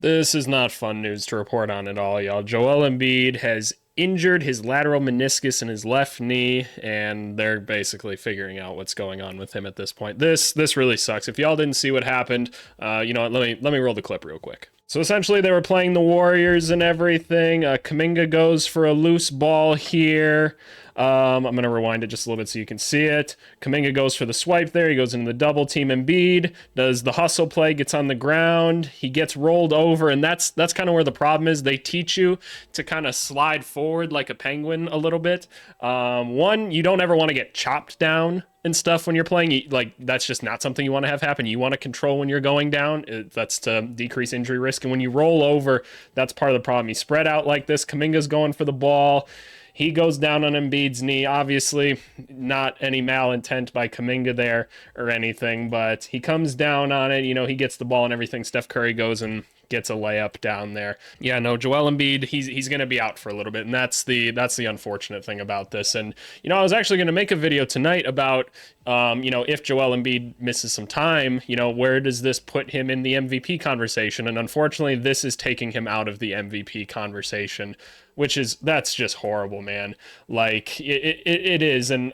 This is not fun news to report on at all, y'all. Joel Embiid has injured his lateral meniscus in his left knee, and they're basically figuring out what's going on with him at this point. This really sucks. If y'all didn't see what happened, you know what? Let me roll the clip real quick. So essentially, they were playing the Warriors and everything. Kuminga goes for a loose ball here. I'm going to rewind it just a little bit so you can see it. Kuminga goes for the swipe there. He goes into the double team. Embiid does the hustle play, gets on the ground. He gets rolled over, and that's kind of where the problem is. They teach you to kind of slide forward like a penguin a little bit. One, you don't ever want to get chopped down and stuff when you're playing. Like, that's just not something you want to have happen. You want to control when you're going down. That's to decrease injury risk. And when you roll over, that's part of the problem. You spread out like this. Kuminga's going for the ball. He goes down on Embiid's knee. Obviously, not any malintent by Kuminga there or anything, but he comes down on it. You know, he gets the ball and everything. Steph Curry goes and gets a layup down there. Yeah, no, Joel Embiid, he's going to be out for a little bit, and that's the unfortunate thing about this. And you know, I was actually going to make a video tonight about you know, if Joel Embiid misses some time, you know, where does this put him in the MVP conversation? And unfortunately, this is taking him out of the MVP conversation, which is, that's just horrible, man. Like it is. And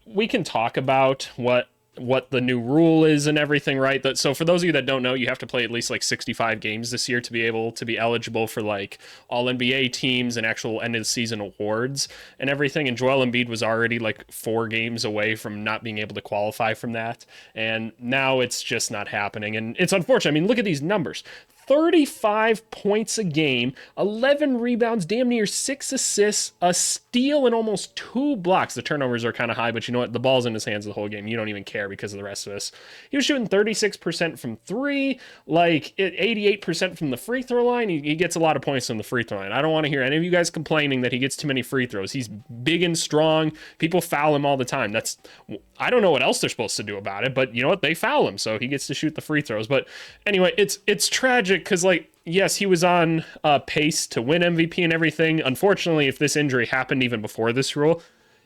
we can talk about what the new rule is and everything, right? So for those of you that don't know, you have to play at least like 65 games this year to be able to be eligible for like all NBA teams and actual end of the season awards and everything. And Joel Embiid was already like 4 games away from not being able to qualify from that. And now it's just not happening. And it's unfortunate. I mean, look at these numbers. 35 points a game, 11 rebounds, damn near 6 assists, a steal, and almost 2 blocks. The turnovers are kind of high, but you know what? The ball's in his hands the whole game. You don't even care because of the rest of us. He was shooting 36% from 3, like 88% from the free throw line. He gets a lot of points from the free throw line. I don't want to hear any of you guys complaining that he gets too many free throws. He's big and strong. People foul him all the time. I don't know what else they're supposed to do about it, but you know what? They foul him, so he gets to shoot the free throws. But anyway, it's tragic because, like, yes, he was on pace to win MVP and everything. Unfortunately, if this injury happened even before this rule,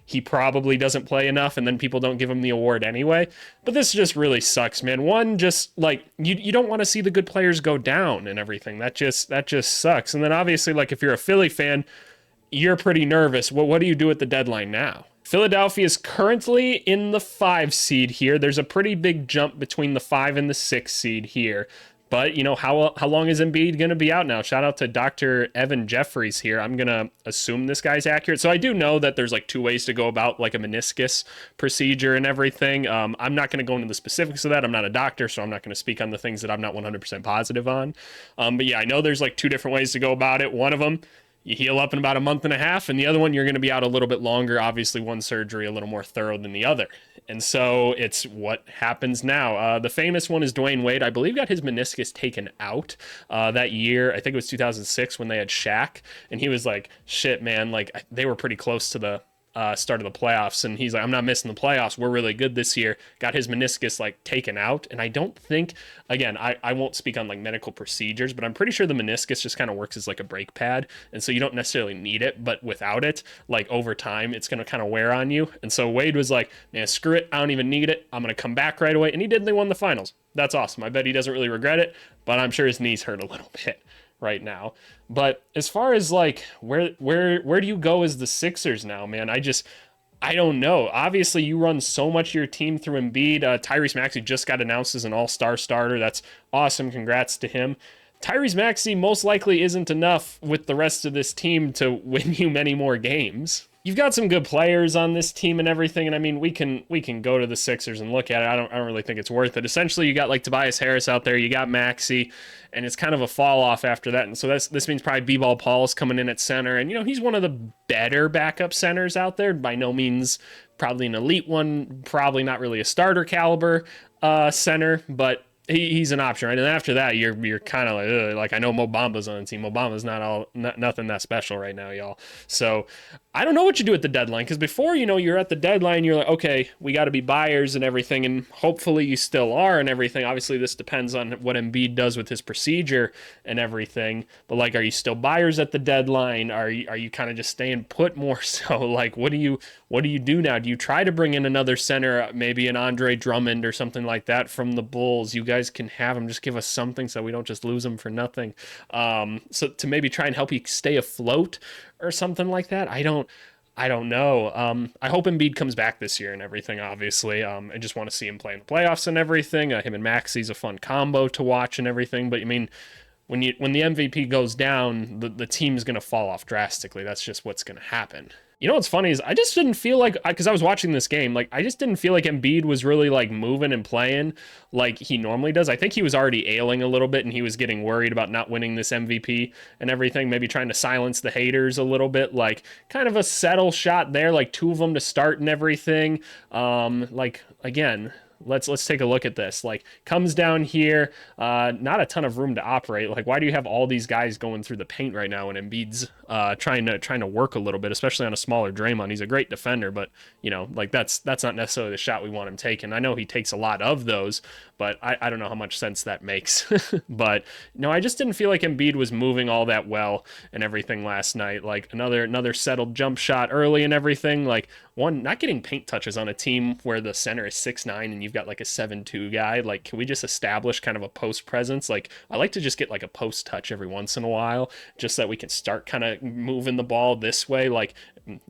he probably doesn't play enough, and then people don't give him the award anyway. But this just really sucks, man. One, just like you don't want to see the good players go down and everything. That just sucks. And then obviously, like, if you're a Philly fan, you're pretty nervous. Well, what do you do at the deadline now? Philadelphia is currently in the 5 seed here. There's a pretty big jump between the 5 and the 6 seed here. But, you know, how long is Embiid going to be out now? Shout out to Dr. Evan Jeffries here. I'm going to assume this guy's accurate. So I do know that there's like 2 ways to go about like a meniscus procedure and everything. I'm not going to go into the specifics of that. I'm not a doctor, so I'm not going to speak on the things that I'm not 100% positive on. But yeah, I know there's like 2 different ways to go about it. One of them, you heal up in about a month and a half, and the other one, you're going to be out a little bit longer. Obviously, one surgery a little more thorough than the other. And so it's what happens now. The famous one is Dwayne Wade. I believe got his meniscus taken out that year. I think it was 2006 when they had Shaq, and he was like, shit, man, like they were pretty close to the start of the playoffs, and he's like, I'm not missing the playoffs. We're really good this year. Got his meniscus like taken out, and I don't think, again, I won't speak on like medical procedures, but I'm pretty sure the meniscus just kind of works as like a brake pad, and so you don't necessarily need it, but without it, like over time, it's going to kind of wear on you. And so Wade was like, man, screw it, I don't even need it. I'm going to come back right away, and he did, and they won the finals. That's awesome. I bet he doesn't really regret it, but I'm sure his knees hurt a little bit right now. But as far as like where do you go as the Sixers now, man? I don't know. Obviously, you run so much of your team through Embiid. Tyrese Maxey just got announced as an all-star starter. That's awesome. Congrats to him. Tyrese Maxey most likely isn't enough with the rest of this team to win you many more games. You've got some good players on this team and everything, and I mean, we can go to the Sixers and look at it. I don't really think it's worth it. Essentially, you got like Tobias Harris out there, you got Maxey, and it's kind of a fall off after that. And so this means probably B-Ball Paul's coming in at center, and you know, he's one of the better backup centers out there. By no means probably an elite one, probably not really a starter caliber center, but he's an option, right? And after that, you're kind of like, ugh. Like, I know Mo Bamba's on the team. Mo Bamba's nothing that special right now, y'all. So I don't know what you do at the deadline, because before, you know, you're at the deadline, you're like, okay, we got to be buyers and everything, and hopefully you still are and everything. Obviously, this depends on what Embiid does with his procedure and everything. But like, are you still buyers at the deadline? Are you kind of just staying put more so? Like, what do you do now? Do you try to bring in another center, maybe an Andre Drummond or something like that from the Bulls? You guys can have him. Just give us something so we don't just lose him for nothing. So to maybe try and help you stay afloat or something like that. I don't know. I hope Embiid comes back this year and everything, obviously. I just want to see him play in the playoffs and everything. Him and Maxi's a fun combo to watch and everything. But I mean, when the MVP goes down, the team's going to fall off drastically. That's just what's going to happen. You know what's funny is I just didn't feel like, because I was watching this game, like I just didn't feel like Embiid was really like moving and playing like he normally does. I think he was already ailing a little bit and he was getting worried about not winning this MVP and everything, maybe trying to silence the haters a little bit, kind of a settle shot there, like 2 of them to start and everything. Again, let's take a look at this. Comes down here, not a ton of room to operate. Why do you have all these guys going through the paint right now when Embiid's trying to work a little bit, especially on a smaller Draymond? He's a great defender, but that's not necessarily the shot we want him taking. I know he takes a lot of those, but I don't know how much sense that makes. But no, I just didn't feel like Embiid was moving all that well and everything last night. Another settled jump shot early and everything. One, not getting paint touches on a team where the center is 6'9" and you've got a 7'2" guy. Can we just establish kind of a post presence? I like to just get a post touch every once in a while, just so that we can start kind of moving the ball this way.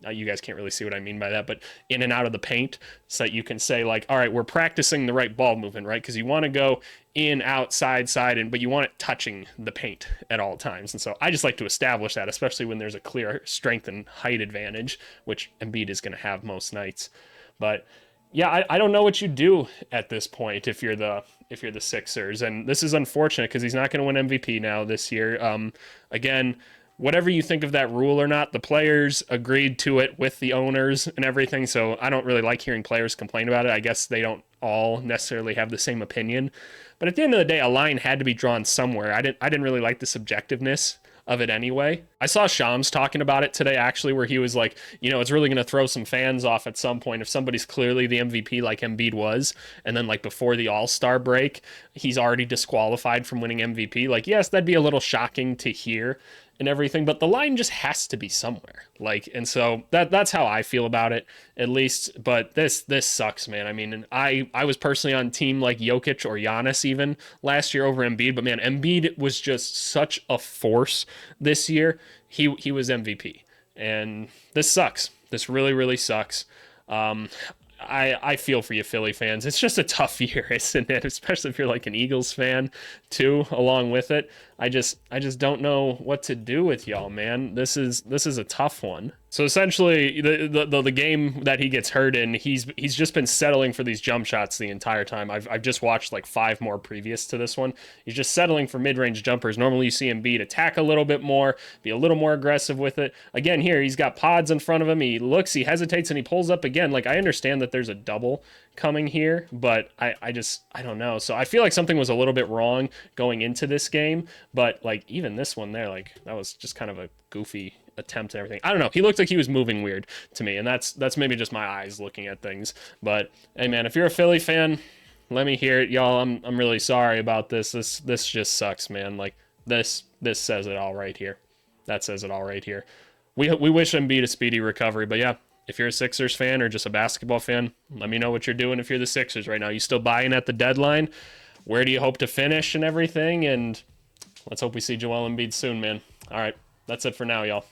You guys can't really see what I mean by that, but in and out of the paint, so that you can say all right, we're practicing the right ball movement, right? Because you want to go in, out, side, but you want it touching the paint at all times. And so I just like to establish that, especially when there's a clear strength and height advantage, which Embiid is going to have most nights. But yeah, I don't know what you do at this point if you're the Sixers, and this is unfortunate because he's not going to win MVP now this year. Again, whatever you think of that rule or not, the players agreed to it with the owners and everything, so I don't really like hearing players complain about it. I guess they don't all necessarily have the same opinion. But at the end of the day, a line had to be drawn somewhere. I didn't really like the subjectiveness of it anyway. I saw Shams talking about it today, actually, where he was like, it's really going to throw some fans off at some point if somebody's clearly the MVP like Embiid was, and then before the All-Star break, he's already disqualified from winning MVP. Yes, that'd be a little shocking to hear and everything, but the line just has to be somewhere. And so that's how I feel about it, at least. But this sucks, man. I mean, I was personally on team Jokic or Giannis even last year over Embiid, but man, Embiid was just such a force this year. He was MVP, and this sucks. This really, really sucks. I feel for you, Philly fans. It's just a tough year, isn't it? Especially if you're an Eagles fan too, along with it. I just don't know what to do with y'all, man. This is a tough one. So essentially, the game that he gets hurt in, he's just been settling for these jump shots the entire time. I've just watched 5 more previous to this one. He's just settling for mid-range jumpers. Normally you see Embiid attack a little bit more, be a little more aggressive with it. Again, here he's got pods in front of him. He looks, he hesitates, and he pulls up again. I understand that there's a double coming here, but I don't know. So I feel like something was a little bit wrong going into this game, but even this one there, that was just kind of a goofy attempt and everything. I don't know. He looked like he was moving weird to me, and that's maybe just my eyes looking at things. But hey, man, if you're a Philly fan, let me hear it, y'all. I'm really sorry about this. This just sucks, man. This says it all right here. That says it all right here. We wish Embiid a speedy recovery, but yeah. If you're a Sixers fan or just a basketball fan, let me know what you're doing if you're the Sixers right now. You still buying at the deadline? Where do you hope to finish and everything? And let's hope we see Joel Embiid soon, man. All right, that's it for now, y'all.